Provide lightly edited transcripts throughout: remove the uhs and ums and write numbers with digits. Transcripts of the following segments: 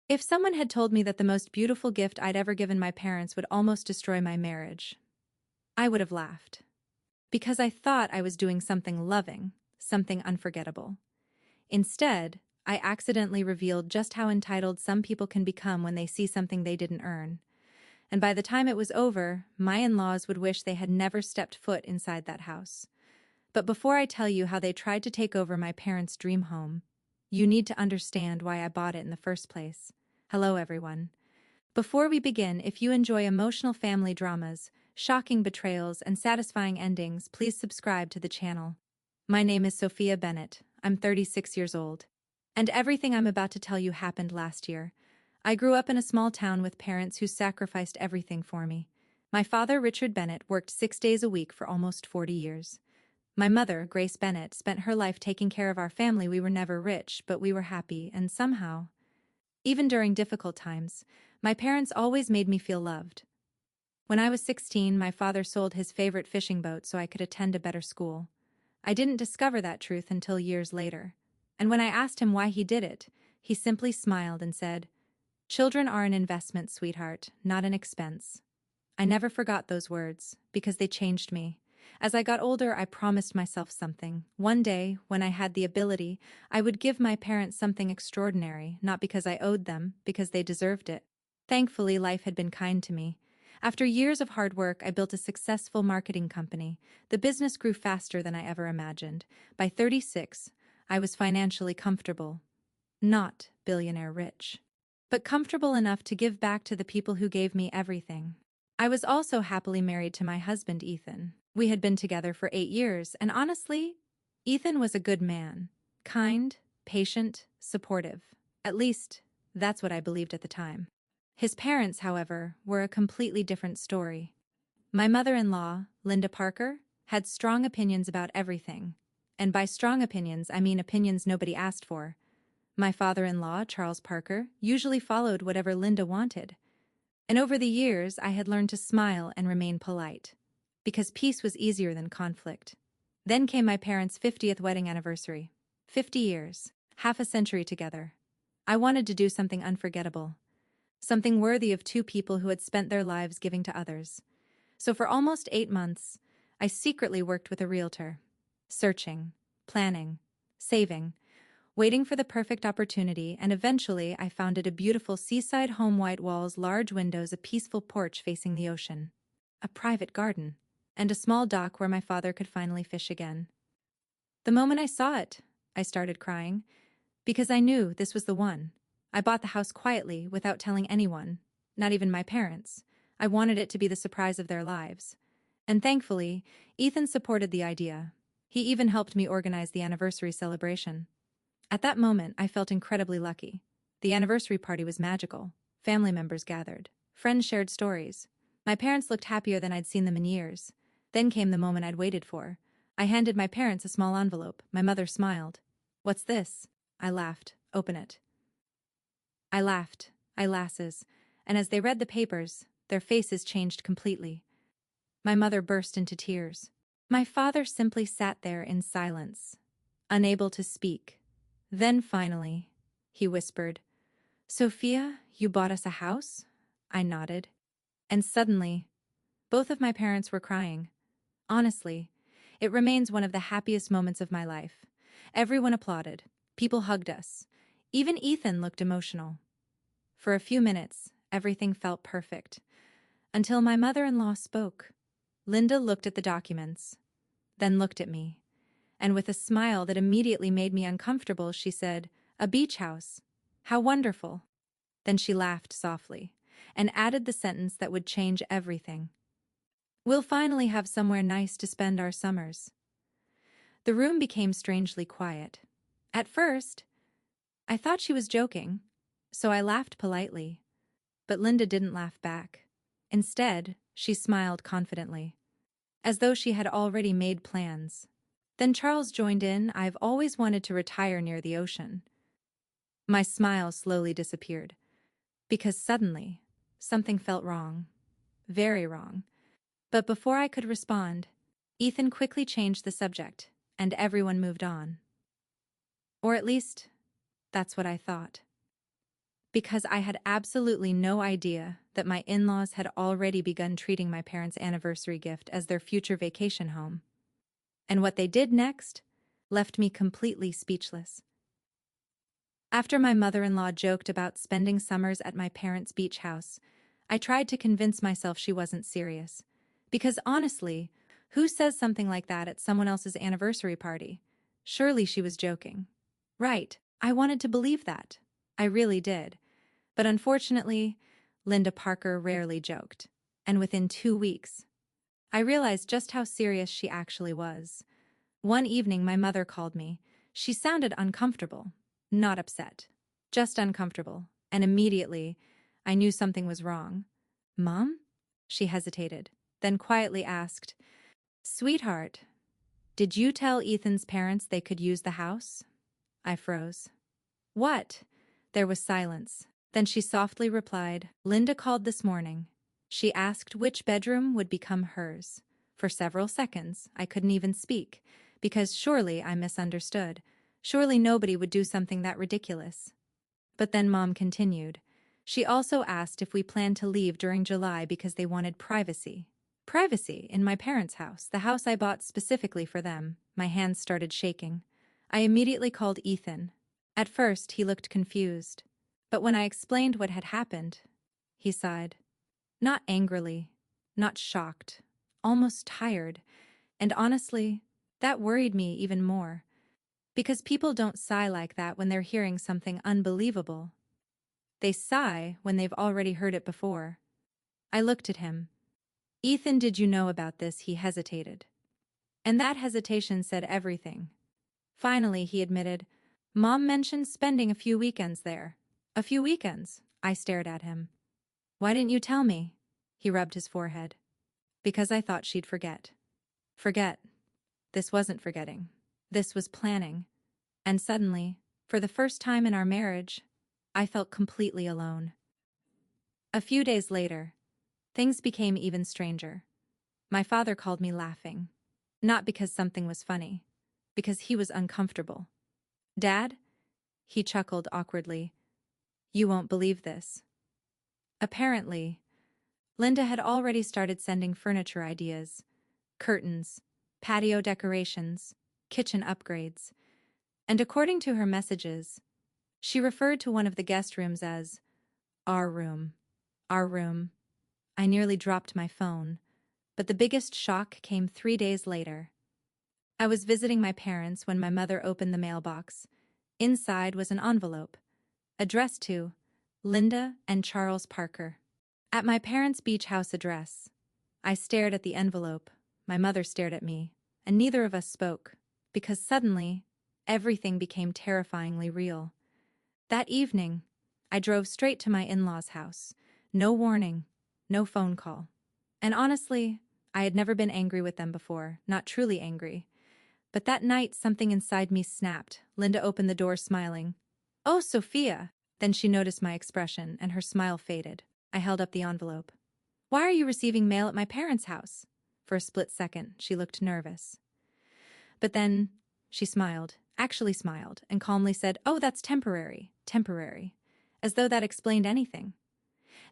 If someone had told me that the most beautiful gift I'd ever given my parents would almost destroy my marriage, I would have laughed. Because I thought I was doing something loving, something unforgettable. Instead, I accidentally revealed just how entitled some people can become when they see something they didn't earn. And by the time it was over, my in-laws would wish they had never stepped foot inside that house. But before I tell you how they tried to take over my parents' dream home, you need to understand why I bought it in the first place. Hello, everyone. Before we begin, if you enjoy emotional family dramas, shocking betrayals, and satisfying endings, please subscribe to the channel. My name is Sophia Bennett. I'm 36 years old. And everything I'm about to tell you happened last year. I grew up in a small town with parents who sacrificed everything for me. My father, Richard Bennett, worked 6 days a week for almost 40 years. My mother, Grace Bennett, spent her life taking care of our family. We were never rich, but we were happy, and somehow, even during difficult times, my parents always made me feel loved. When I was 16, my father sold his favorite fishing boat so I could attend a better school. I didn't discover that truth until years later. And when I asked him why he did it, he simply smiled and said, "Children are an investment, sweetheart, not an expense." I never forgot those words, because they changed me. As I got older, I promised myself something. One day, when I had the ability, I would give my parents something extraordinary, not because I owed them, because they deserved it. Thankfully, life had been kind to me. After years of hard work, I built a successful marketing company. The business grew faster than I ever imagined. By 36, I was financially comfortable. Not billionaire rich, but comfortable enough to give back to the people who gave me everything. I was also happily married to my husband, Ethan. We had been together for 8 years, and honestly, Ethan was a good man. Kind, patient, supportive. At least, that's what I believed at the time. His parents, however, were a completely different story. My mother-in-law, Linda Parker, had strong opinions about everything. And by strong opinions, I mean opinions nobody asked for. My father-in-law, Charles Parker, usually followed whatever Linda wanted. And over the years, I had learned to smile and remain polite, because peace was easier than conflict. Then came my parents' 50th wedding anniversary. 50 years, half a century together. I wanted to do something unforgettable, something worthy of two people who had spent their lives giving to others. So for almost 8 months, I secretly worked with a realtor, searching, planning, saving, waiting for the perfect opportunity, and eventually I founded a beautiful seaside home, white walls, large windows, a peaceful porch facing the ocean, a private garden, and a small dock where my father could finally fish again. The moment I saw it, I started crying, because I knew this was the one. I bought the house quietly, without telling anyone, not even my parents. I wanted it to be the surprise of their lives. And thankfully, Ethan supported the idea. He even helped me organize the anniversary celebration. At that moment, I felt incredibly lucky. The anniversary party was magical. Family members gathered. Friends shared stories. My parents looked happier than I'd seen them in years. Then came the moment I'd waited for. I handed my parents a small envelope. My mother smiled. "What's this?" I laughed. "Open it." I laughed, eyelashes, and as they read the papers, their faces changed completely. My mother burst into tears. My father simply sat there in silence, unable to speak. Then finally, he whispered, "Sophia, you bought us a house?" I nodded. And suddenly, both of my parents were crying. Honestly, it remains one of the happiest moments of my life. Everyone applauded. People hugged us. Even Ethan looked emotional. For a few minutes, everything felt perfect. Until my mother-in-law spoke. Linda looked at the documents, then looked at me. And with a smile that immediately made me uncomfortable, she said, "A beach house. How wonderful." Then she laughed softly, and added the sentence that would change everything. "We'll finally have somewhere nice to spend our summers." The room became strangely quiet. At first, I thought she was joking, so I laughed politely. But Linda didn't laugh back. Instead, she smiled confidently, as though she had already made plans. Then Charles joined in. "I've always wanted to retire near the ocean." My smile slowly disappeared, because suddenly, something felt wrong. Very wrong. But before I could respond, Ethan quickly changed the subject, and everyone moved on. Or at least, that's what I thought. because I had absolutely no idea that my in-laws had already begun treating my parents' anniversary gift as their future vacation home. And what they did next left me completely speechless. After my mother-in-law joked about spending summers at my parents' beach house, I tried to convince myself she wasn't serious. Because honestly, who says something like that at someone else's anniversary party? Surely she was joking. Right, I wanted to believe that. I really did. But unfortunately, Linda Parker rarely joked. And within 2 weeks, I realized just how serious she actually was. One evening, my mother called me. She sounded uncomfortable, not upset, just uncomfortable, and immediately, I knew something was wrong. "Mom?" She hesitated, then quietly asked, "Sweetheart, did you tell Ethan's parents they could use the house?" I froze. "What?" There was silence. Then she softly replied, "Linda called this morning. She asked which bedroom would become hers." For several seconds, I couldn't even speak, because surely I misunderstood. Surely nobody would do something that ridiculous. But then Mom continued. She also asked if we planned to leave during July because they wanted privacy. Privacy in my parents' house, the house I bought specifically for them. My hands started shaking. I immediately called Ethan. At first, he looked confused. But when I explained what had happened, he sighed. Not angrily, not shocked, almost tired. And honestly, that worried me even more. Because people don't sigh like that when they're hearing something unbelievable. They sigh when they've already heard it before. I looked at him. "Ethan, did you know about this?" He hesitated. And that hesitation said everything. Finally, he admitted, "Mom mentioned spending a few weekends there." "A few weekends?" I stared at him. "Why didn't you tell me?" He rubbed his forehead. "Because I thought she'd forget." Forget. This wasn't forgetting. This was planning. And suddenly, for the first time in our marriage, I felt completely alone. A few days later, things became even stranger. My father called me laughing. Not because something was funny, because he was uncomfortable. "Dad?" He chuckled awkwardly. "You won't believe this." Apparently, Linda had already started sending furniture ideas, curtains, patio decorations, kitchen upgrades, and according to her messages, she referred to one of the guest rooms as our room. Our room. I nearly dropped my phone, but the biggest shock came 3 days later. I was visiting my parents when my mother opened the mailbox. Inside was an envelope, addressed to Linda and Charles Parker. At my parents' beach house address. I stared at the envelope, my mother stared at me, and neither of us spoke, because suddenly, everything became terrifyingly real. That evening, I drove straight to my in-laws' house. No warning, no phone call. And honestly, I had never been angry with them before, not truly angry. But that night, something inside me snapped. Linda opened the door smiling. "Oh, Sophia!" Then she noticed my expression, and her smile faded. I held up the envelope. "Why are you receiving mail at my parents' house?" For a split second, she looked nervous. But then, she smiled, actually smiled, and calmly said, "Oh, that's temporary, temporary." As though that explained anything.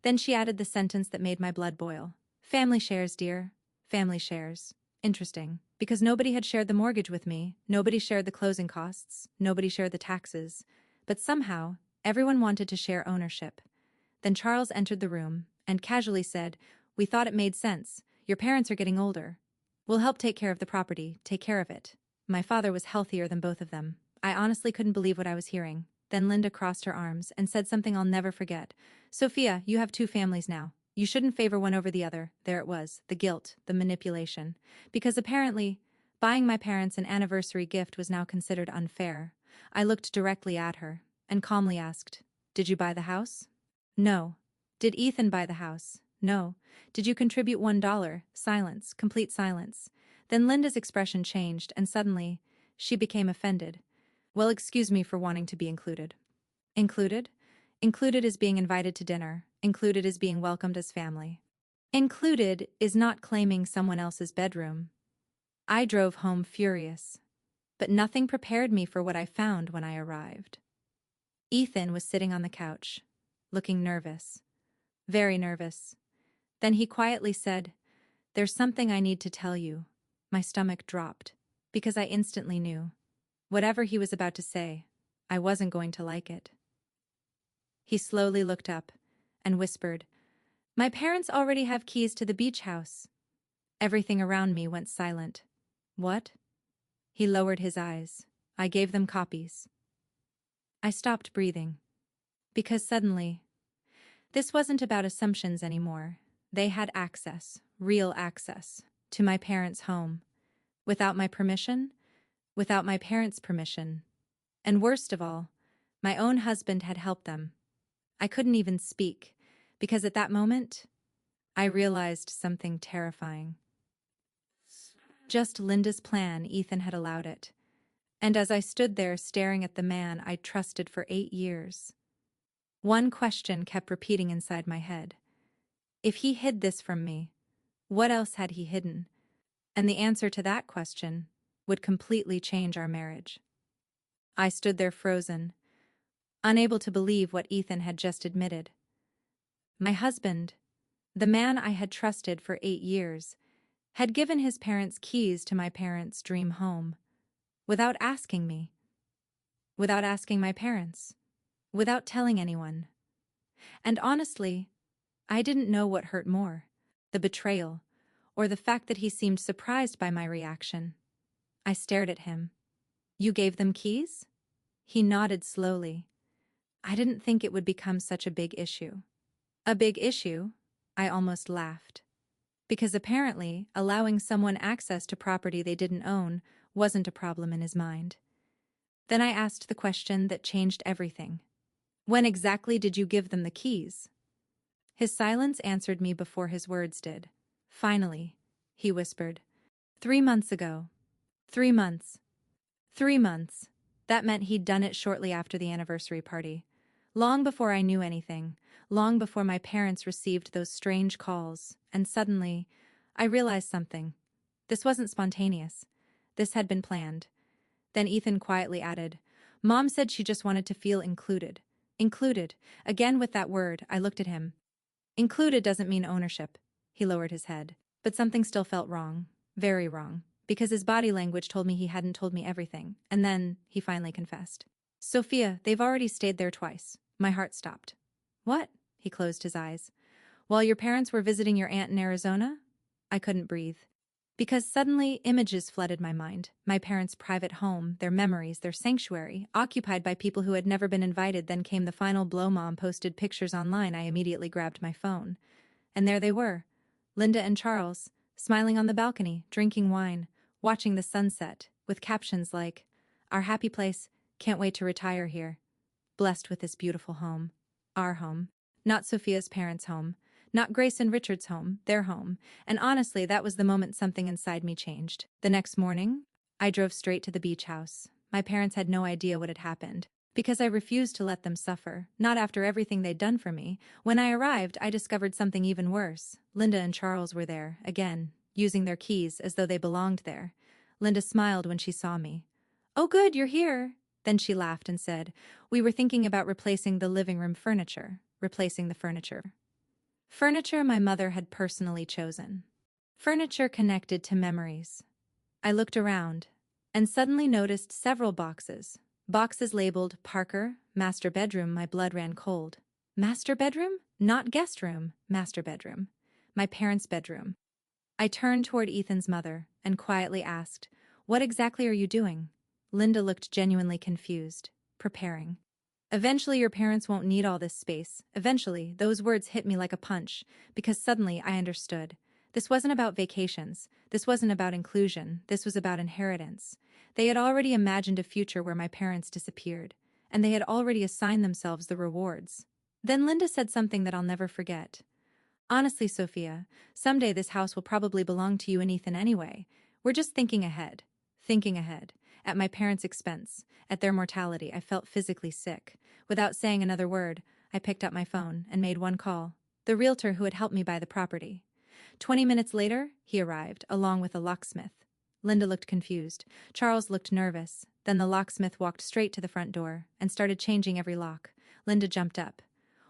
Then she added the sentence that made my blood boil. "Family shares, dear. Family shares." Interesting, because nobody had shared the mortgage with me, nobody shared the closing costs, nobody shared the taxes. But somehow, everyone wanted to share ownership. Then Charles entered the room and casually said, "We thought it made sense. Your parents are getting older. We'll help take care of the property, take care of it." My father was healthier than both of them. I honestly couldn't believe what I was hearing. Then Linda crossed her arms and said something I'll never forget. "Sophia, you have two families now. You shouldn't favor one over the other." There it was, the guilt, the manipulation. Because apparently, buying my parents an anniversary gift was now considered unfair. I looked directly at her and calmly asked, "Did you buy the house?" "No." "Did Ethan buy the house?" "No." "Did you contribute $1? Silence, complete silence. Then Linda's expression changed, and suddenly, she became offended. "Well, excuse me for wanting to be included." "Included?" "Included is being invited to dinner. Included is being welcomed as family. Included is not claiming someone else's bedroom." I drove home furious. But nothing prepared me for what I found when I arrived. Ethan was sitting on the couch, looking nervous. Very nervous. Then he quietly said, "There's something I need to tell you." My stomach dropped, because I instantly knew. Whatever he was about to say, I wasn't going to like it. He slowly looked up and whispered, "My parents already have keys to the beach house." Everything around me went silent. What? He lowered his eyes. I gave them copies. I stopped breathing. Because suddenly, this wasn't about assumptions anymore. They had access, real access, to my parents' home. Without my permission, without my parents' permission. And worst of all, my own husband had helped them. I couldn't even speak, because at that moment, I realized something terrifying. Just Linda's plan, Ethan had allowed it. And as I stood there staring at the man I'd trusted for 8 years, one question kept repeating inside my head. If he hid this from me, what else had he hidden? And the answer to that question would completely change our marriage. I stood there frozen, unable to believe what Ethan had just admitted. My husband, the man I had trusted for 8 years, had given his parents keys to my parents' dream home, without asking me, without asking my parents, without telling anyone. And honestly, I didn't know what hurt more, the betrayal, or the fact that he seemed surprised by my reaction. I stared at him. "You gave them keys?" He nodded slowly. "I didn't think it would become such a big issue." A big issue? I almost laughed. Because apparently, allowing someone access to property they didn't own wasn't a problem in his mind. Then I asked the question that changed everything. "When exactly did you give them the keys?" His silence answered me before his words did. "Finally," he whispered. 3 months ago. 3 months. 3 months. That meant he'd done it shortly after the anniversary party. Long before I knew anything. Long before my parents received those strange calls. And suddenly, I realized something. This wasn't spontaneous. This had been planned. Then Ethan quietly added, "Mom said she just wanted to feel included." Included. Again with that word, I looked at him. Included doesn't mean ownership. He lowered his head. But something still felt wrong. Very wrong. Because his body language told me he hadn't told me everything. And then, he finally confessed. "Sophia, they've already stayed there twice." My heart stopped. "What?" He closed his eyes. "While your parents were visiting your aunt in Arizona?" I couldn't breathe. Because suddenly images flooded my mind. My parents' private home, their memories, their sanctuary, occupied by people who had never been invited. Then came the final blow. Mom posted pictures online. I immediately grabbed my phone. And there they were, Linda and Charles, smiling on the balcony, drinking wine, watching the sunset, with captions like, "Our happy place, can't wait to retire here. Blessed with this beautiful home." Our home. Not Sophia's parents' home. Not Grace and Richard's home, their home. And honestly, that was the moment something inside me changed. The next morning, I drove straight to the beach house. My parents had no idea what had happened, because I refused to let them suffer, not after everything they'd done for me. When I arrived, I discovered something even worse. Linda and Charles were there, again, using their keys as though they belonged there. Linda smiled when she saw me. "Oh good, you're here." Then she laughed and said, "We were thinking about replacing the living room furniture." Replacing the furniture. Furniture my mother had personally chosen. Furniture connected to memories. I looked around and suddenly noticed several boxes. Boxes labeled Parker, master bedroom. My blood ran cold. Master bedroom? Not guest room, master bedroom. My parents' bedroom. I turned toward Ethan's mother and quietly asked, "What exactly are you doing?" Linda looked genuinely confused. "Preparing. Eventually your parents won't need all this space. Eventually." Those words hit me like a punch, because suddenly I understood. This wasn't about vacations. This wasn't about inclusion. This was about inheritance. They had already imagined a future where my parents disappeared, and they had already assigned themselves the rewards. Then Linda said something that I'll never forget. "Honestly, Sophia, someday this house will probably belong to you and Ethan anyway. We're just thinking ahead." Thinking ahead. At my parents' expense. At their mortality. I felt physically sick. Without saying another word, I picked up my phone and made one call. The realtor who had helped me buy the property. 20 minutes later, he arrived, along with a locksmith. Linda looked confused. Charles looked nervous. Then the locksmith walked straight to the front door and started changing every lock. Linda jumped up.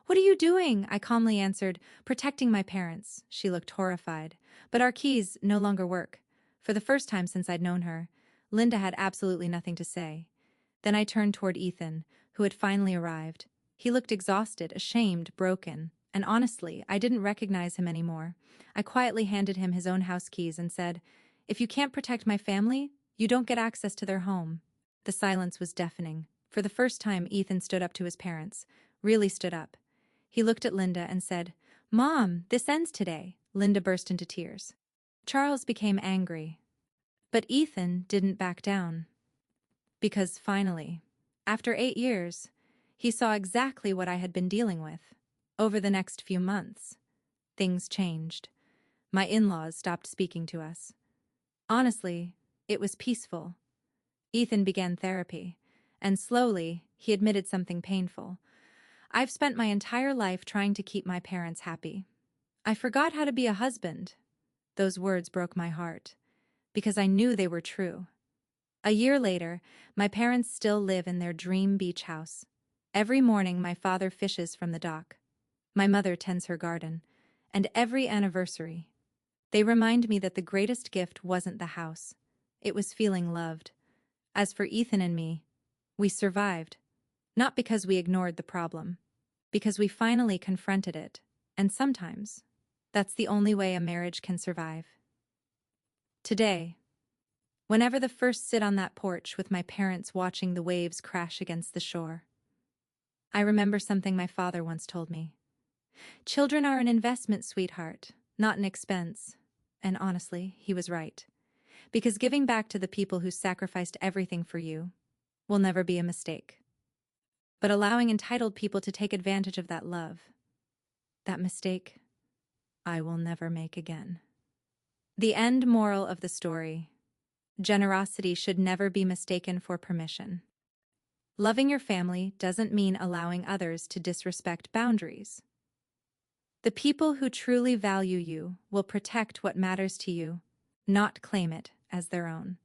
"What are you doing?" I calmly answered, "Protecting my parents." She looked horrified. But our keys no longer work. For the first time since I'd known her, Linda had absolutely nothing to say. Then I turned toward Ethan, who had finally arrived. He looked exhausted, ashamed, broken, and honestly, I didn't recognize him anymore. I quietly handed him his own house keys and said, "If you can't protect my family, you don't get access to their home." The silence was deafening. For the first time, Ethan stood up to his parents. Really stood up. He looked at Linda and said, "Mom, this ends today." Linda burst into tears. Charles became angry. But Ethan didn't back down. Because finally, after 8 years, he saw exactly what I had been dealing with. Over the next few months, things changed. My in-laws stopped speaking to us. Honestly, it was peaceful. Ethan began therapy, and slowly, he admitted something painful. "I've spent my entire life trying to keep my parents happy. I forgot how to be a husband." Those words broke my heart, because I knew they were true. A year later, my parents still live in their dream beach house. Every morning, my father fishes from the dock. My mother tends her garden. And every anniversary, they remind me that the greatest gift wasn't the house. It was feeling loved. As for Ethan and me, we survived. Not because we ignored the problem, because we finally confronted it. And sometimes, that's the only way a marriage can survive. Today, whenever the first sit on that porch with my parents watching the waves crash against the shore, I remember something my father once told me. "Children are an investment, sweetheart, not an expense." And honestly, he was right. Because giving back to the people who sacrificed everything for you will never be a mistake. But allowing entitled people to take advantage of that love, that mistake, I will never make again. The end moral of the story: generosity should never be mistaken for permission. Loving your family doesn't mean allowing others to disrespect boundaries. The people who truly value you will protect what matters to you, not claim it as their own.